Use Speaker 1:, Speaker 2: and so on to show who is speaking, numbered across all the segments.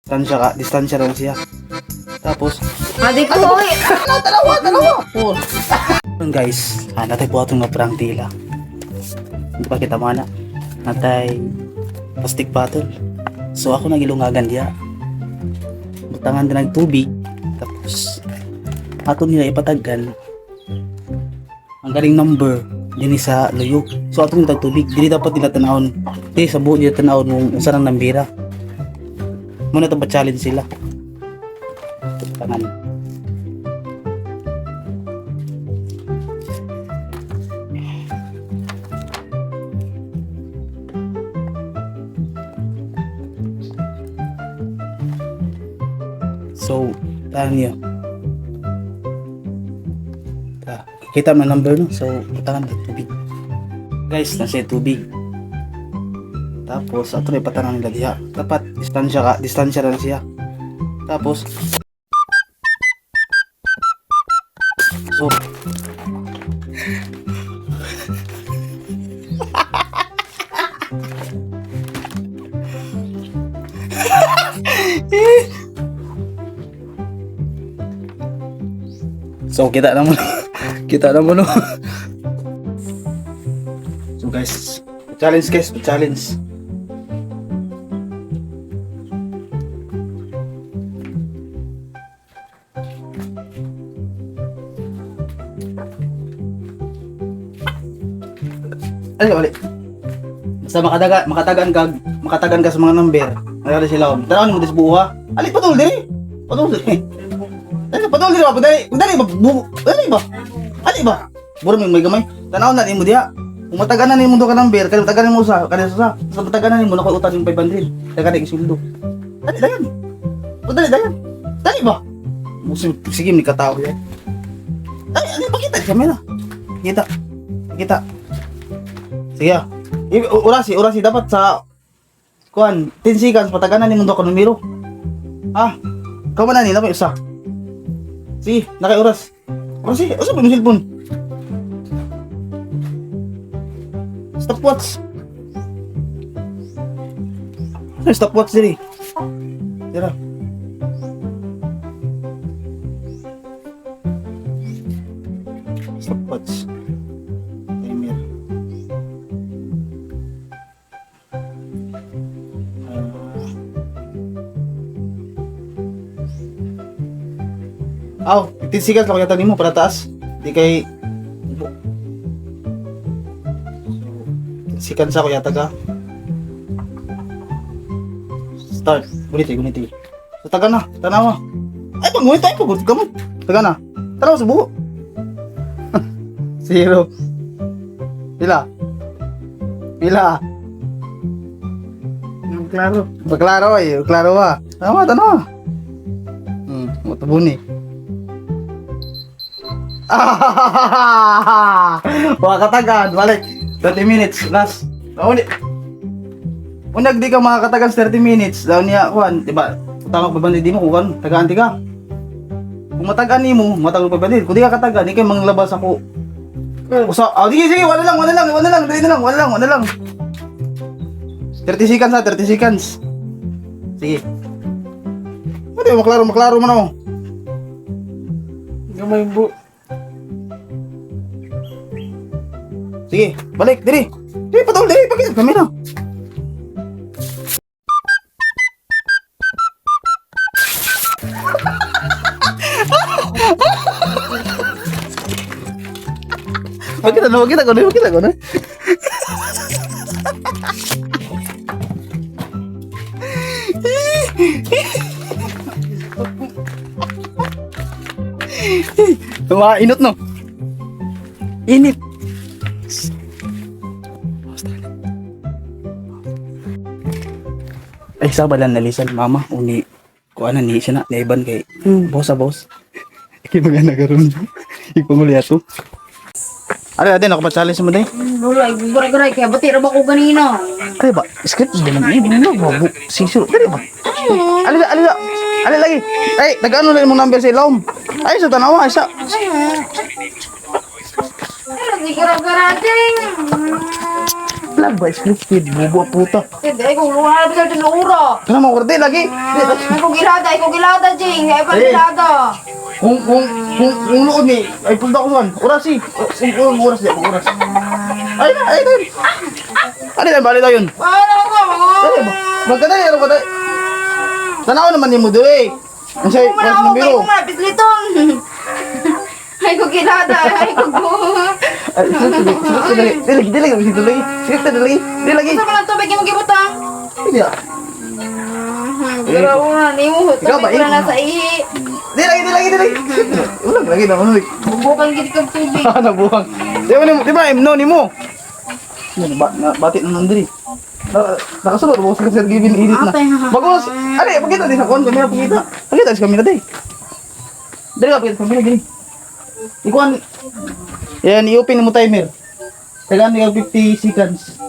Speaker 1: Distansya lang siya. Tapos,
Speaker 2: Adik ko, oy.
Speaker 1: dalawa. Oh. Yun guys, natay po atong nga prank tila. Hindi pa kita mana. Natay plastic bottle. So ako nagilungagan diya. Butangan din ng tubig. Tapos, ato nila ipatagan ang galing number din sa luyok. So atong nitag tubig, dili dapat nila tanawon. Di sa buo nila tanawon kung unsa nang nambira. Muna ito pa-challenge sila. Tangan. So, tahan niyo. Kita mo number no? So, tahan ng tubig. Guys, nasa tubig. Tapos, ato na ipatanang nila diha. Dapat, distansya lang siya. Tapos, so, so kita naman no. So guys, challenge. Ano ulit? Basta makatagan ka sa mga number. Nagala sila. Tanaw mo dis buha. Ali Patul diri. Dali ba? Ali ba? Buro may gamay. Tanaw na nimo diha. Kung matagan na nimo do ka number, kani matagan mo sa. Sa matagan na nimo na ko utang yung 500. Kaya kani isuldo. Dali dayan. Dali ba? Sige ni kataw yan. Dali pakita kamera. Kita. Sige. Orasi dapat sa kuan 10 seconds pataganan ni mundo ko numero. Kamu na ni na isa. Sige, nakay oras. Orasi, usa mo cellphone. Stopwatch. Stopwatch diri. Tira. Stopwatch. Timer. Tisigas lang yata nimo para taas. Di kay sikan sa ko yata ka. Start. Guniti. So taga na, tanawa. Ay pangunit tayo pagod gamot. Taga na. Tanawa sa buo. 0. Pila. Klaro ba? Tanawa. Matabuni. Wala katagan, balik 30 minutes, last unag di ka makakatagan sa 30 minutes daw niya, kuhan, diba utang ko babandi di mo, kuhan, tagaan di ka kung matagaan ni mo, matagal pa babandi kung di ka katagan, di kayo manglabas ako sige, wala lang 30 seconds 30 seconds sige pwede, maklaro mo na mo gamay bu. Sige, balik, diri. Patul, pakita kamera. Makita ko na. Inot no. Init. Ay sabalan nalisan mama uni ko ana ni siya na naiban kay boss. Iki mga nagaron. Ipanguli ato. Ari ako pa-challenge mo day.
Speaker 2: Guray, kaya bati ra ba ko ganina?
Speaker 1: Ay ba, script din naman no babu. Sisuro dali ba? Ali lagi. Ay, nag-ano lang mo number sa ilawom. Ay sa tanawa isa.
Speaker 2: Lagi gara-gara ding.
Speaker 1: lang ba? Scripted. Bubo puta.
Speaker 2: Hindi, kung wala na bisa sa uro.
Speaker 1: Kana mo korte lagi.
Speaker 2: Kung gilada, Jing. Ay, pa gilada.
Speaker 1: Kung noon ni ay punta ko man. Oras si. Oras di oras. Ay na. Ano na bali daw yun?
Speaker 2: Paano ko?
Speaker 1: Dali ba? Magkadali ano ka dali? Tanaw naman ni mo dali. Ang say
Speaker 2: Kung
Speaker 1: pas
Speaker 2: wala
Speaker 1: numero.
Speaker 2: kung malapit litong. Ay, kung gilada. Ay, kung
Speaker 1: Ay, dili lagi.
Speaker 2: Gusto mo ng tubig yung gibutang?
Speaker 1: Hindi ah.
Speaker 2: Pero una, nimuhot.
Speaker 1: Ikaw ba,
Speaker 2: Tubig ko na
Speaker 1: eh?
Speaker 2: nasa ihi.
Speaker 1: Dili lagi. Ulang lagi na ulit.
Speaker 2: Bubukan gid kang tubig.
Speaker 1: Nabuhang. Di ba no ni mo? Yan batik na nandiri. Nakasulod mo sa Sir Givin edit na. Bagos. Ali, pagkita din sa kon, kamera pagkita. Pagkita sa kamera day. Dali ka pagkita kamera gini. Ikuan. Yan, i-open mo timer. Tagaan niya 50 seconds.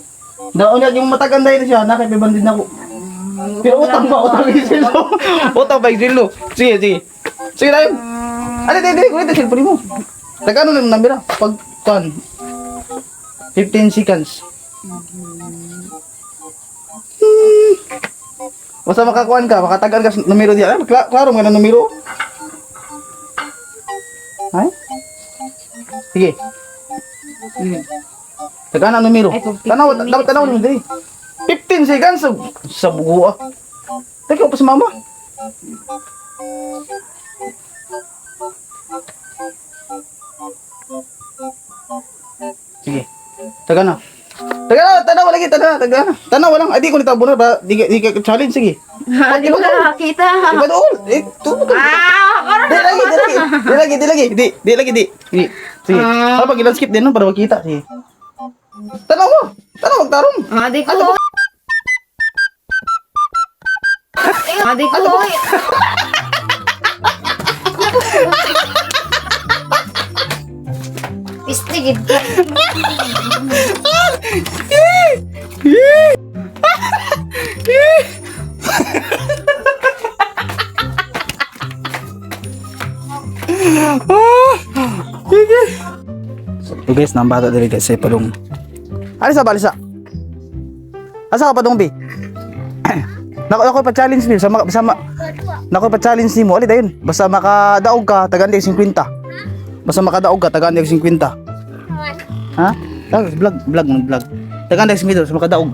Speaker 1: Daon niya yung matagan dahil na siya, nakipibandid na ako. Pero utang ba silo? Utang ba silo? Sige. Sige tayo. Ali, dali, kulit ang cellphone mo. Tagaan mo ng number pag kuan. 15 seconds. Basta makakuan ka, makatagan ka sa numero diyan. Klaro mo na numero. Ay? Sige. Tagaan ang numero. Tanaw mo dali. 15 seconds sa bugo ah. Teka pa sa mama. Sige. Taga na. Tanaw lagi, taga na. Tanaw lang. Ay, di ko nitabo na ba? Di ka challenge, sige.
Speaker 2: Di ko nakakita.
Speaker 1: Iba doon. Tulog ka. Di lagi. Sige. Pag ilang skip din no, para makita. Sige. Tanaw mo. Magtarong.
Speaker 2: Di ko. Di ko. Pistigid ka.
Speaker 1: So guys, nang bata dali guys sa padung. Balisa. Asa ka padung bi? Nako pa challenge ni sama. Nako pa challenge ni mo. Ali dayon. Basta makadaog ka tagaan dig 50. Basta makadaog ka tagaan dig 50. Ha? Vlog. Tagaan dig 50 sa makadaog.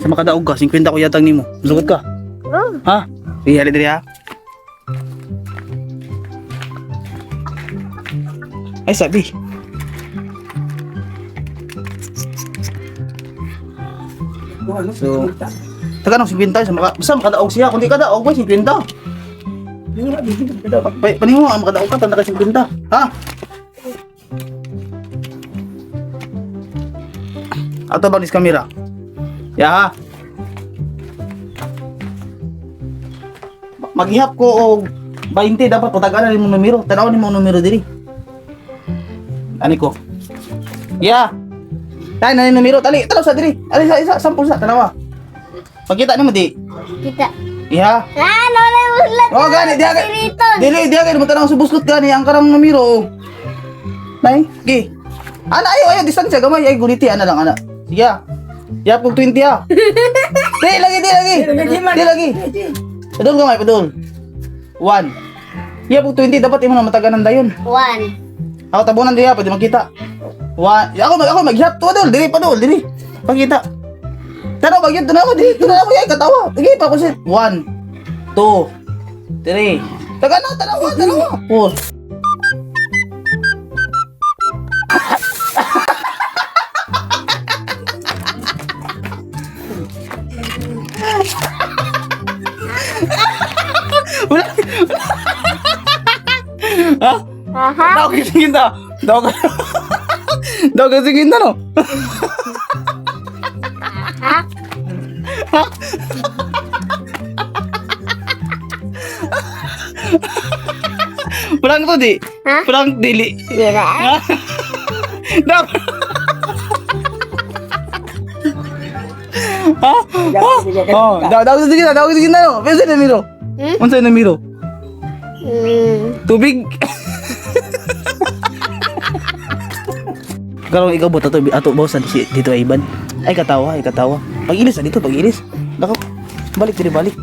Speaker 1: Sa makadaog ka 50 ko yatang nimo. Sugot ka. Ha? Di ali diri ha. Ay sabi. So, taga nang 50 sa makadaog siya. Kung di ka daog, 50. Paningo ang makadaog ka, tanda ka 50. Ha? Ato bang dis kamera? Ya ha? Maghihap ko og 20 dapat patagalan mo numero. Tanawon mo numero diri. Ani ko. Ya. Tay na numero tali. Tanaw sa diri. Ali sa sampul sa tanawa. Pagkita nimo di.
Speaker 2: Kita.
Speaker 1: Ya.
Speaker 2: Lola uslat.
Speaker 1: Oh gani dia. Dili dia mo tanaw sa buslot gani ang karang numero. Nay, gi. Ana ayo distansya gamay ay guliti ana lang ana. Sige. Ya pug 20 ah. Di lagi. Padul gamay padul. 1. Ya pug 20 dapat imo na mataganan dayon.
Speaker 2: 1.
Speaker 1: Ako tabunan diya, pwede makita. Ako mag-hap to dol, dili pa dol, dili. Pakita. Tanaw bagyan, tanaw dili, tanaw ay katawa. Sige pa ko sit. 1 2 3. Taga na, tanaw. 4. Wala. Ha? Daw kasing ginta. Daw kasing ginta no. Perang to di? Perang dili. Ha? Daw. Ha? Oh, daw kasing ginta no. Pwede na miro. Unsa na miro? Tubig. Karong ikaw buta to ato bosan si dito ay Iban. Ay katawa, ay katawa. Pag-ilis na dito, pag-ilis. Nako. Balik diri balik.